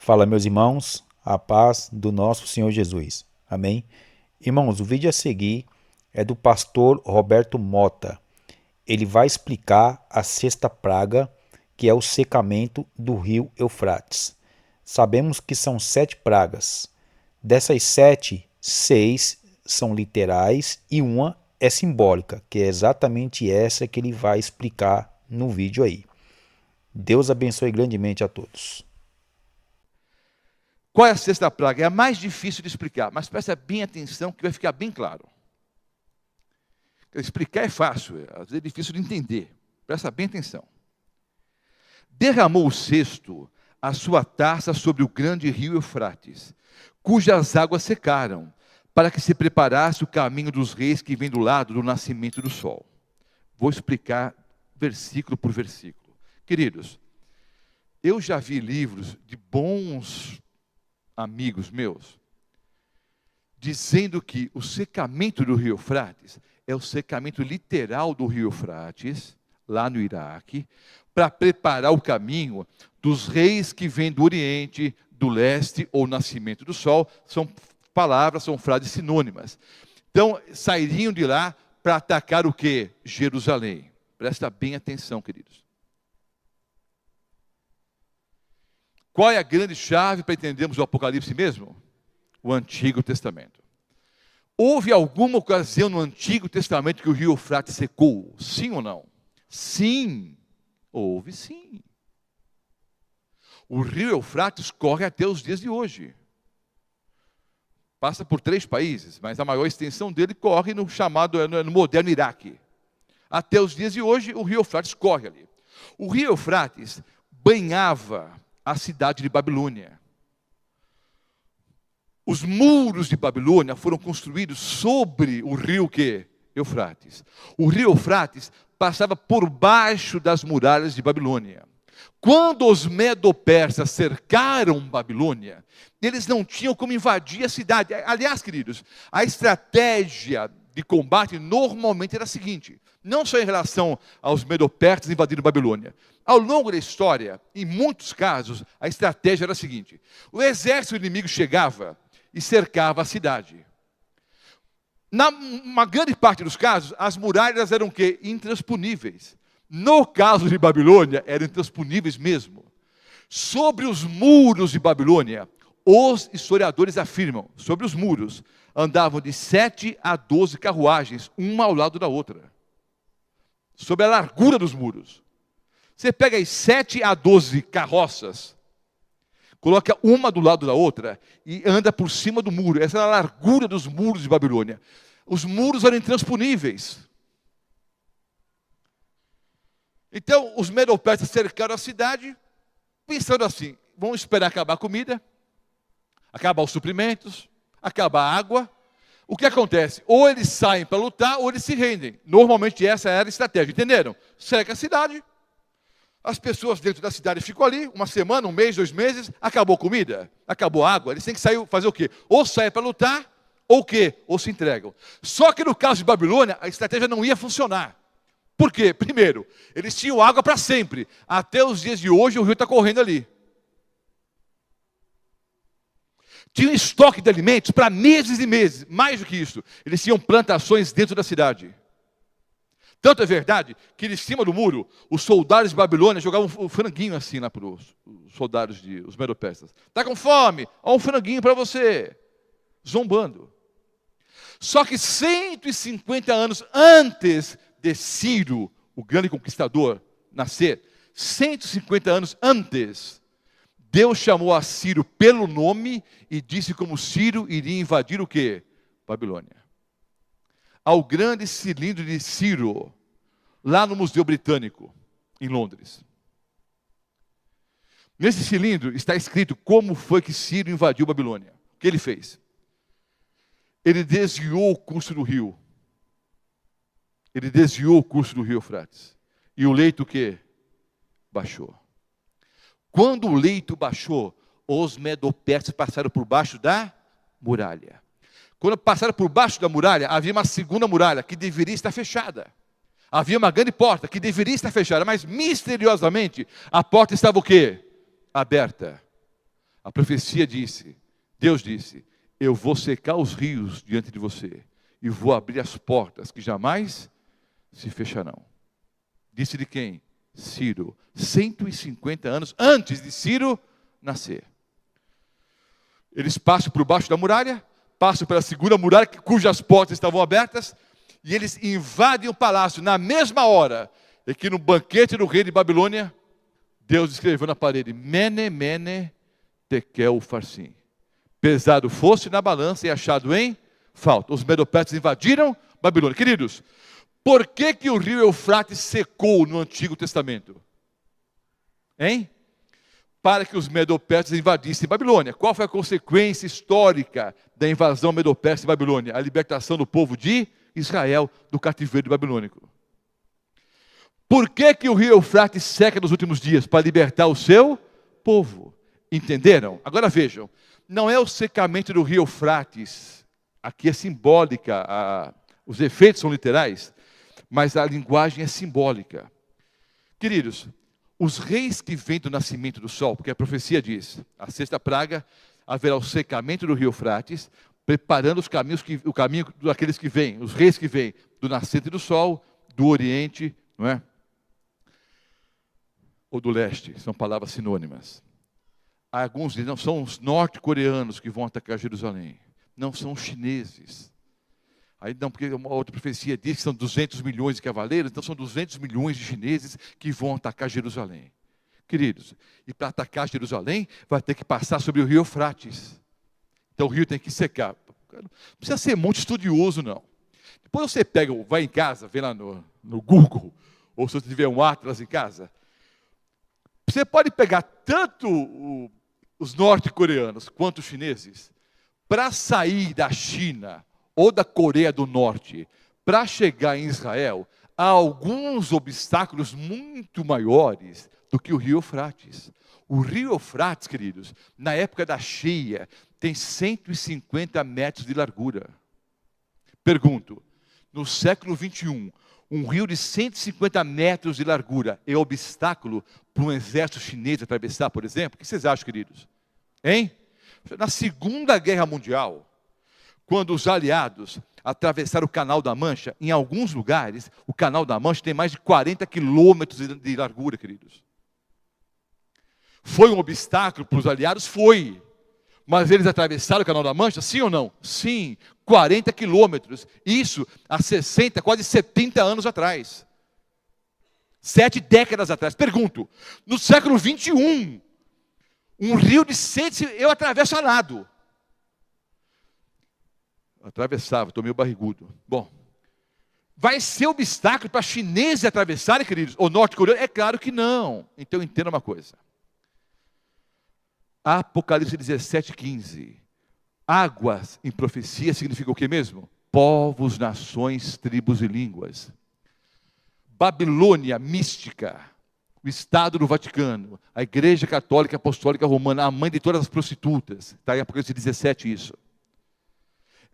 Fala, meus irmãos, a paz do nosso Senhor Jesus. Amém? Irmãos, o vídeo a seguir é do pastor Roberto Mota. Ele vai explicar a sexta praga, que é o secamento do rio Eufrates. Sabemos que são 7 pragas. Dessas 7, 6 são literais e uma é simbólica, que é exatamente essa que ele vai explicar no vídeo aí. Deus abençoe grandemente a todos. Qual é a sexta praga? É a mais difícil de explicar, mas presta bem atenção que vai ficar bem claro. Explicar é fácil, às vezes é difícil de entender. Presta bem atenção. Derramou o cesto a sua taça sobre o grande rio Eufrates, cujas águas secaram, para que se preparasse o caminho dos reis que vem do lado do nascimento do sol. Vou explicar versículo por versículo. Queridos, eu já vi livros de bons amigos meus, dizendo que o secamento do rio Eufrates é o secamento literal do rio Eufrates, lá no Iraque, para preparar o caminho dos reis que vêm do Oriente, do Leste ou nascimento do Sol. São palavras, são frases sinônimas. Então, sairiam de lá para atacar o quê? Jerusalém. Presta bem atenção, queridos. Qual é a grande chave para entendermos o Apocalipse mesmo? O Antigo Testamento. Houve alguma ocasião no Antigo Testamento que o rio Eufrates secou? Sim ou não? Sim. Houve sim. O rio Eufrates corre até os dias de hoje. Passa por 3 países, mas a maior extensão dele corre no moderno Iraque. Até os dias de hoje, o rio Eufrates corre ali. O rio Eufrates banhava a cidade de Babilônia. Os muros de Babilônia foram construídos sobre o rio Eufrates. O rio Eufrates passava por baixo das muralhas de Babilônia. Quando os medo-persas cercaram Babilônia, eles não tinham como invadir a cidade. Aliás, queridos, a estratégia de combate normalmente era a seguinte: não só em relação aos medo-persas invadindo Babilônia. Ao longo da história, em muitos casos, a estratégia era a seguinte: o exército inimigo chegava e cercava a cidade. Uma grande parte dos casos, as muralhas eram o quê? Intransponíveis. No caso de Babilônia, eram intransponíveis mesmo. Sobre os muros de Babilônia, os historiadores afirmam, sobre os muros, andavam de 7 a 12 carruagens, uma ao lado da outra. Sobre a largura dos muros. Você pega as 7 a 12 carroças, coloca uma do lado da outra e anda por cima do muro. Essa é a largura dos muros de Babilônia. Os muros eram intransponíveis. Então, os medo-persas cercaram a cidade, pensando assim: vamos esperar acabar a comida, acabar os suprimentos, acabar a água. O que acontece? Ou eles saem para lutar, ou eles se rendem. Normalmente essa era a estratégia, entenderam? Cerca a cidade, as pessoas dentro da cidade ficam ali, uma semana, um mês, 2 meses, acabou a comida, acabou a água, eles têm que sair, fazer o quê? Ou saem para lutar, ou o quê? Ou se entregam. Só que no caso de Babilônia, a estratégia não ia funcionar. Por quê? Primeiro, eles tinham água para sempre. Até os dias de hoje o rio está correndo ali. Tinha um estoque de alimentos para meses e meses. Mais do que isso, eles tinham plantações dentro da cidade. Tanto é verdade que em cima do muro, os soldados de Babilônia jogavam um franguinho assim lá para os soldados, os medo-persas. Está com fome? Olha um franguinho para você. Zombando. Só que 150 anos antes de Ciro, o grande conquistador, nascer, 150 anos antes, Deus chamou a Ciro pelo nome e disse como Ciro iria invadir o quê? Babilônia. Ao grande cilindro de Ciro, lá no Museu Britânico, em Londres. Nesse cilindro está escrito como foi que Ciro invadiu Babilônia. O que ele fez? Ele desviou o curso do rio. Ele desviou o curso do rio Eufrates. E o leito o quê? Baixou. Quando o leito baixou, os medo-persas passaram por baixo da muralha. Quando passaram por baixo da muralha, havia uma segunda muralha que deveria estar fechada. Havia uma grande porta que deveria estar fechada, mas misteriosamente a porta estava o quê? Aberta. A profecia disse, Deus disse, eu vou secar os rios diante de você e vou abrir as portas que jamais se fecharão. Disse de quem? Ciro. 150 anos antes de Ciro nascer. Eles passam por baixo da muralha, passam pela segunda muralha, cujas portas estavam abertas, e eles invadem o palácio na mesma hora, e que no banquete do rei de Babilônia, Deus escreveu na parede, Mene, Mene, Tekel, Farsim. Pesado fosse na balança e achado em falta. Os medo-persas invadiram Babilônia. Queridos, por que que o rio Eufrates secou no Antigo Testamento? Hein? Para que os medo-persas invadissem Babilônia. Qual foi a consequência histórica da invasão medo-persa em Babilônia? A libertação do povo de Israel do cativeiro babilônico. Por que que o rio Eufrates seca nos últimos dias? Para libertar o seu povo. Entenderam? Agora vejam, não é o secamento do rio Eufrates, aqui é simbólica, os efeitos são literais, mas a linguagem é simbólica. Queridos, os reis que vêm do nascimento do sol, porque a profecia diz, a sexta praga, haverá o secamento do rio Eufrates, preparando o caminho daqueles que vêm, os reis que vêm do nascente do sol, do oriente, não é? Ou do leste, são palavras sinônimas. Alguns dizem, não são os norte-coreanos que vão atacar Jerusalém, não são os chineses. Aí não, porque uma outra profecia diz que são 200 milhões de cavaleiros, então são 200 milhões de chineses que vão atacar Jerusalém. Queridos, e para atacar Jerusalém, vai ter que passar sobre o rio Eufrates. Então o rio tem que secar. Não precisa ser muito estudioso, não. Depois você pega, vai em casa, vê lá no Google, ou se você tiver um Atlas em casa, você pode pegar tanto os norte-coreanos quanto os chineses, para sair da China ou da Coreia do Norte, para chegar em Israel, há alguns obstáculos muito maiores do que o rio Eufrates. O rio Eufrates, queridos, na época da cheia, tem 150 metros de largura. Pergunto, no século 21, um rio de 150 metros de largura é obstáculo para um exército chinês atravessar, por exemplo? O que vocês acham, queridos? Hein? Na Segunda Guerra Mundial, quando os aliados atravessaram o Canal da Mancha, em alguns lugares, o Canal da Mancha tem mais de 40 quilômetros de largura, queridos. Foi um obstáculo para os aliados? Foi. Mas eles atravessaram o Canal da Mancha, sim ou não? Sim, 40 quilômetros. Isso há 60, quase 70 anos atrás. 7 décadas atrás. Pergunto, no século 21, um rio de 100, eu atravesso a nado. Atravessava, estou meio barrigudo. Bom, vai ser obstáculo para chineses atravessarem, queridos? Ou norte-coreanos? É claro que não. Então entenda uma coisa. Apocalipse 17:15. Águas em profecia significa o que mesmo? Povos, nações, tribos e línguas. Babilônia mística, o Estado do Vaticano, a Igreja Católica Apostólica Romana, a mãe de todas as prostitutas. Está em Apocalipse 17 isso.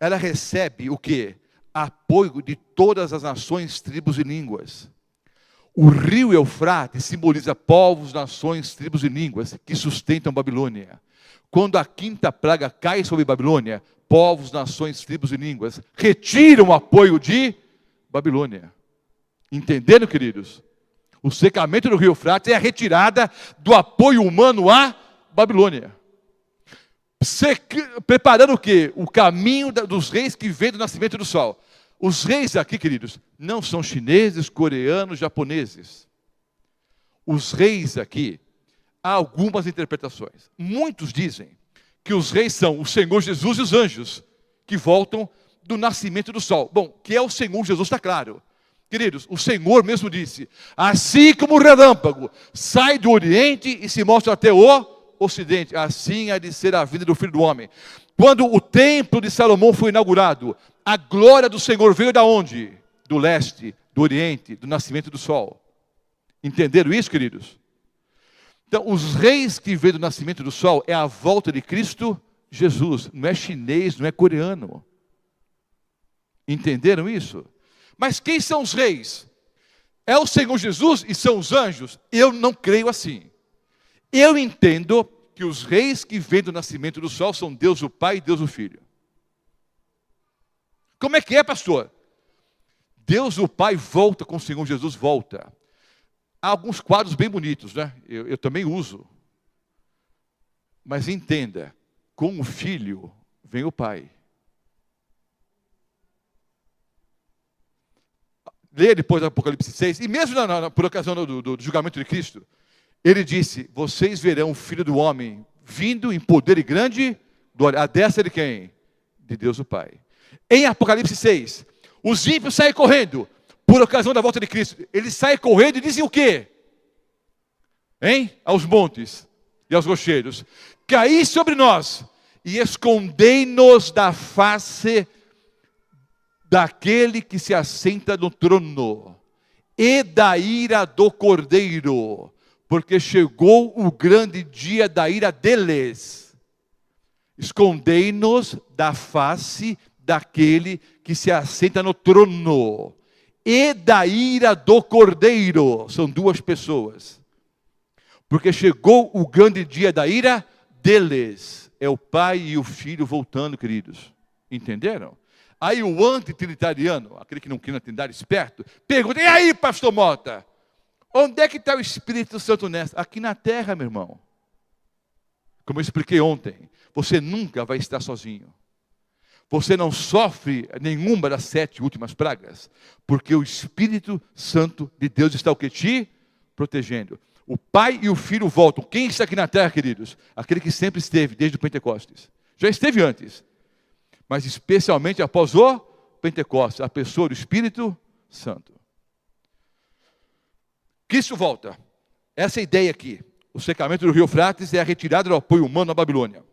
Ela recebe o quê? Apoio de todas as nações, tribos e línguas. O rio Eufrates simboliza povos, nações, tribos e línguas que sustentam Babilônia. Quando a quinta praga cai sobre Babilônia, povos, nações, tribos e línguas retiram o apoio de Babilônia. Entenderam, queridos? O secamento do rio Eufrates é a retirada do apoio humano à Babilônia. Preparando o quê? O caminho dos reis que vêm do nascimento do sol. Os reis aqui, queridos, não são chineses, coreanos, japoneses. Os reis aqui, há algumas interpretações. Muitos dizem que os reis são o Senhor Jesus e os anjos, que voltam do nascimento do sol. Bom, que é o Senhor Jesus, está claro. Queridos, o Senhor mesmo disse, assim como o relâmpago sai do oriente e se mostra até o ocidente, assim há de ser a vida do Filho do Homem. Quando o templo de Salomão foi inaugurado, a glória do Senhor veio da onde? Do leste, do oriente, do nascimento do sol. Entenderam isso, queridos? Então, os reis que veio do nascimento do sol é a volta de Cristo Jesus. Não é chinês, não é coreano. Entenderam isso? Mas quem são os reis? É o Senhor Jesus e são os anjos? Eu não creio assim. Eu entendo que os reis que vêm do nascimento do sol são Deus o Pai e Deus o Filho. Como é que é, pastor? Deus o Pai volta com o Senhor Jesus, volta. Há alguns quadros bem bonitos, né? Eu também uso. Mas entenda, com o Filho vem o Pai. Leia depois do Apocalipse 6, e mesmo por ocasião do julgamento de Cristo, ele disse, vocês verão o Filho do Homem vindo em poder e grande glória. A destra de quem? De Deus o Pai. Em Apocalipse 6, os ímpios saem correndo, por ocasião da volta de Cristo. Eles saem correndo e dizem o quê? Aos montes e aos rochedos. Caí sobre nós e escondei-nos da face daquele que se assenta no trono e da ira do Cordeiro, porque chegou o grande dia da ira deles. Escondei-nos da face daquele que se assenta no trono e da ira do Cordeiro. São duas pessoas. Porque chegou o grande dia da ira deles. É o Pai e o Filho voltando, queridos. Entenderam? Aí o antitrinitariano, aquele que não quer na Trindade, esperto, pergunta, e aí, pastor Mota? Onde é que está o Espírito Santo nessa? Aqui na terra, meu irmão. Como eu expliquei ontem, você nunca vai estar sozinho. Você não sofre nenhuma das 7 últimas pragas, porque o Espírito Santo de Deus está o que? Te protegendo. O Pai e o Filho voltam. Quem está aqui na terra, queridos? Aquele que sempre esteve, desde o Pentecostes. Já esteve antes, mas especialmente após o Pentecostes, a pessoa do Espírito Santo. Cristo volta. Essa é a ideia aqui. O secamento do rio Eufrates é a retirada do apoio humano na Babilônia.